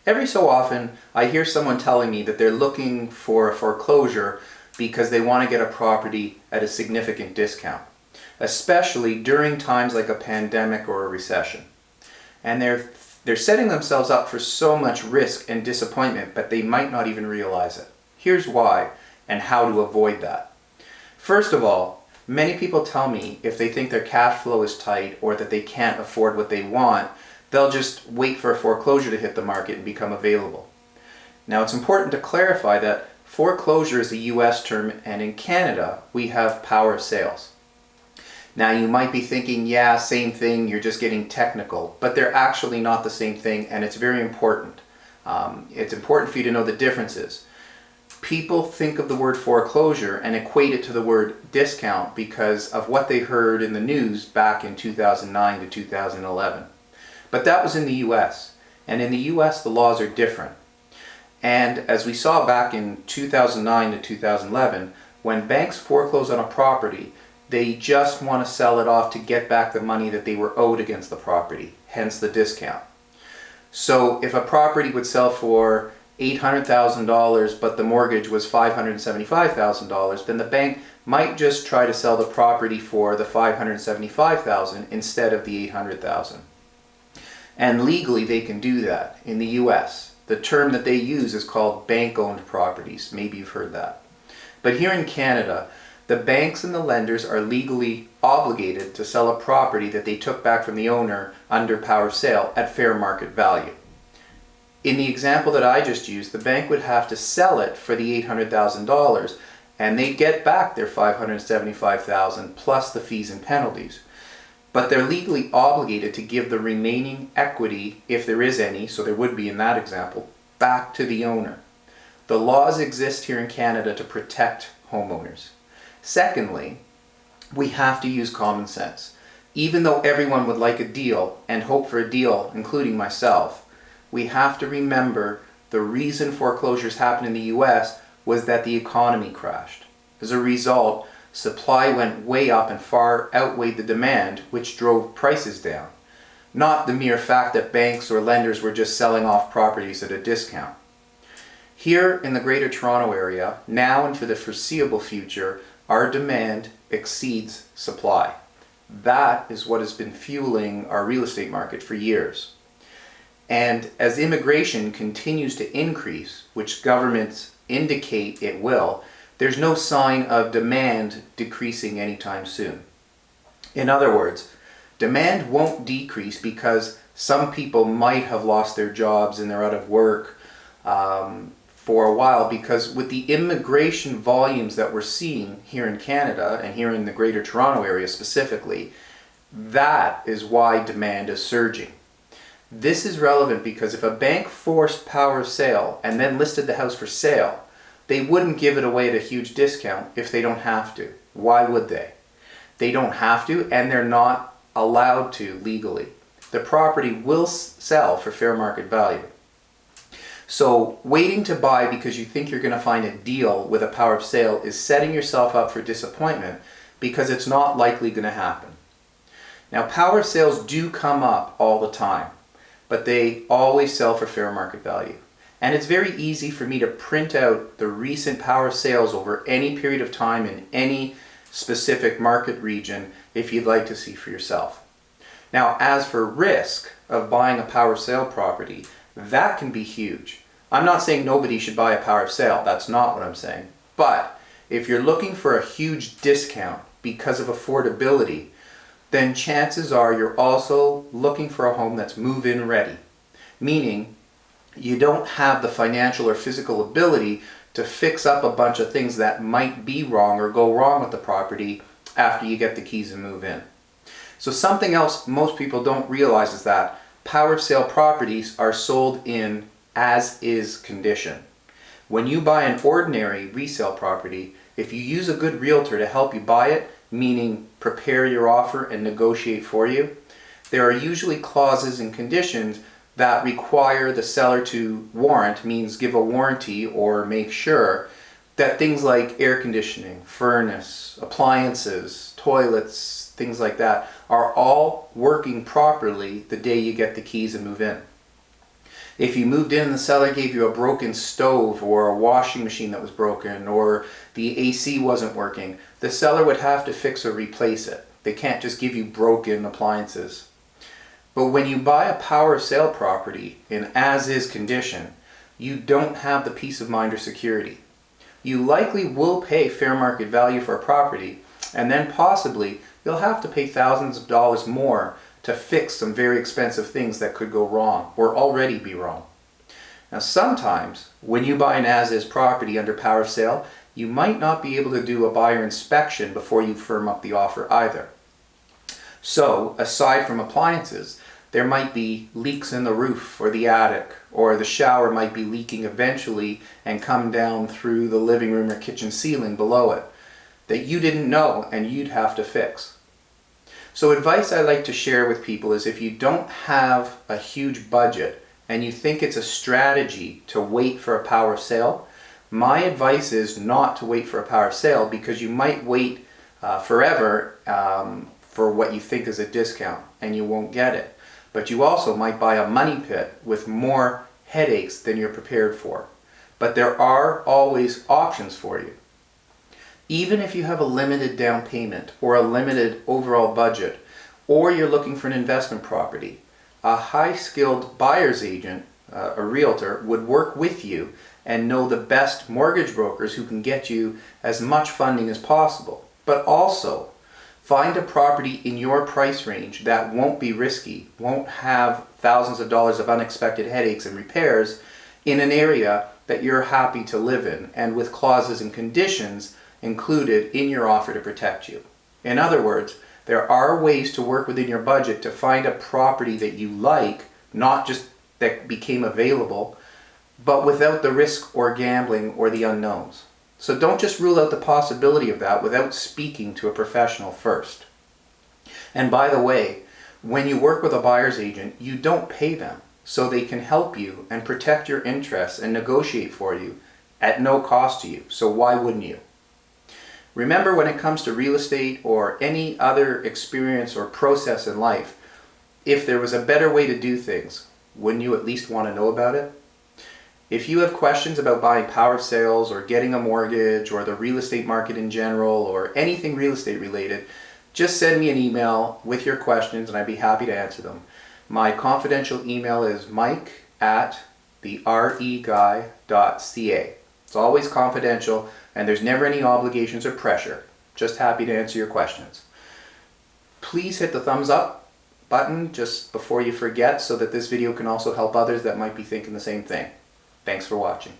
Every so often, I hear someone telling me that they're looking for a foreclosure because they want to get a property at a significant discount, especially during times like a pandemic or a recession. And they're setting themselves up for so much risk and disappointment, but they might not even realize it. Here's why and how to avoid that. First of all, many people tell me if they think their cash flow is tight or that they can't afford what they want, they'll just wait for a foreclosure to hit the market and become available. Now, it's important to clarify that foreclosure is a US term, and in Canada we have power of sales. Now, you might be thinking, yeah, same thing, you're just getting technical, but they're actually not the same thing, and it's very important. It's important for you to know the differences. People think of the word foreclosure and equate it to the word discount because of what they heard in the news back in 2009 to 2011. But that was in the US, and in the US the laws are different. And as we saw back in 2009 to 2011, when banks foreclose on a property, they just want to sell it off to get back the money that they were owed against the property, hence the discount. So if a property would sell for $800,000 but the mortgage was $575,000, then the bank might just try to sell the property for the $575,000 instead of the $800,000. And legally they can do that in the US. The term that they use is called bank-owned properties. Maybe you've heard that. But here in Canada, the banks and the lenders are legally obligated to sell a property that they took back from the owner under power of sale at fair market value. In the example that I just used, the bank would have to sell it for the $800,000 and they'd get back their $575,000 plus the fees and penalties. But they're legally obligated to give the remaining equity, if there is any, so there would be in that example, back to the owner. The laws exist here in Canada to protect homeowners. Secondly, we have to use common sense. Even though everyone would like a deal and hope for a deal, including myself, we have to remember the reason foreclosures happened in the US was that the economy crashed. As a result, supply went way up and far outweighed the demand, which drove prices down. Not the mere fact that banks or lenders were just selling off properties at a discount. Here in the Greater Toronto Area, now and for the foreseeable future, our demand exceeds supply. That is what has been fueling our real estate market for years. And as immigration continues to increase, which governments indicate it will, there's no sign of demand decreasing anytime soon. In other words, demand won't decrease because some people might have lost their jobs and they're out of work for a while, because with the immigration volumes that we're seeing here in Canada and here in the Greater Toronto Area specifically, that is why demand is surging. This is relevant because if a bank forced power of sale and then listed the house for sale, they wouldn't give it away at a huge discount if they don't have to. Why would they? They don't have to, and they're not allowed to legally. The property will sell for fair market value. So waiting to buy because you think you're going to find a deal with a power of sale is setting yourself up for disappointment because it's not likely going to happen. Now, power of sales do come up all the time, but they always sell for fair market value. And it's very easy for me to print out the recent power of sales over any period of time in any specific market region if you'd like to see for yourself. Now, as for risk of buying a power of sale property, that can be huge. I'm not saying nobody should buy a power of sale. That's not what I'm saying. But if you're looking for a huge discount because of affordability, then chances are you're also looking for a home that's move-in ready, meaning you don't have the financial or physical ability to fix up a bunch of things that might be wrong or go wrong with the property after you get the keys and move in. So something else most people don't realize is that power of sale properties are sold in as-is condition. When you buy an ordinary resale property, if you use a good realtor to help you buy it, meaning prepare your offer and negotiate for you, there are usually clauses and conditions that require the seller to warrant, means give a warranty or make sure that things like air conditioning, furnace, appliances, toilets, things like that are all working properly the day you get the keys and move in. If you moved in and the seller gave you a broken stove or a washing machine that was broken or the AC wasn't working, the seller would have to fix or replace it. They can't just give you broken appliances. But when you buy a power of sale property in as-is condition, you don't have the peace of mind or security. You likely will pay fair market value for a property, and then possibly you'll have to pay thousands of dollars more to fix some very expensive things that could go wrong or already be wrong. Now sometimes when you buy an as-is property under power of sale, you might not be able to do a buyer inspection before you firm up the offer either. So aside from appliances, there might be leaks in the roof or the attic, or the shower might be leaking eventually and come down through the living room or kitchen ceiling below it that you didn't know and you'd have to fix. So advice I like to share with people is if you don't have a huge budget and you think it's a strategy to wait for a power of sale, my advice is not to wait for a power of sale, because you might wait forever for what you think is a discount and you won't get it. But you also might buy a money pit with more headaches than you're prepared for. But there are always options for you. Even if you have a limited down payment or a limited overall budget, or you're looking for an investment property, a high-skilled buyer's agent, a realtor, would work with you and know the best mortgage brokers who can get you as much funding as possible. But also, find a property in your price range that won't be risky, won't have thousands of dollars of unexpected headaches and repairs, in an area that you're happy to live in, and with clauses and conditions included in your offer to protect you. In other words, there are ways to work within your budget to find a property that you like, not just that became available, but without the risk or gambling or the unknowns. So don't just rule out the possibility of that without speaking to a professional first. And by the way, when you work with a buyer's agent, you don't pay them, so they can help you and protect your interests and negotiate for you at no cost to you. So why wouldn't you? Remember, when it comes to real estate or any other experience or process in life, if there was a better way to do things, wouldn't you at least want to know about it? If you have questions about buying power of sales or getting a mortgage or the real estate market in general or anything real estate related, just send me an email with your questions and I'd be happy to answer them. My confidential email is mike@thereguy.ca. It's always confidential and there's never any obligations or pressure. Just happy to answer your questions. Please hit the thumbs up button just before you forget, so that this video can also help others that might be thinking the same thing. Thanks for watching.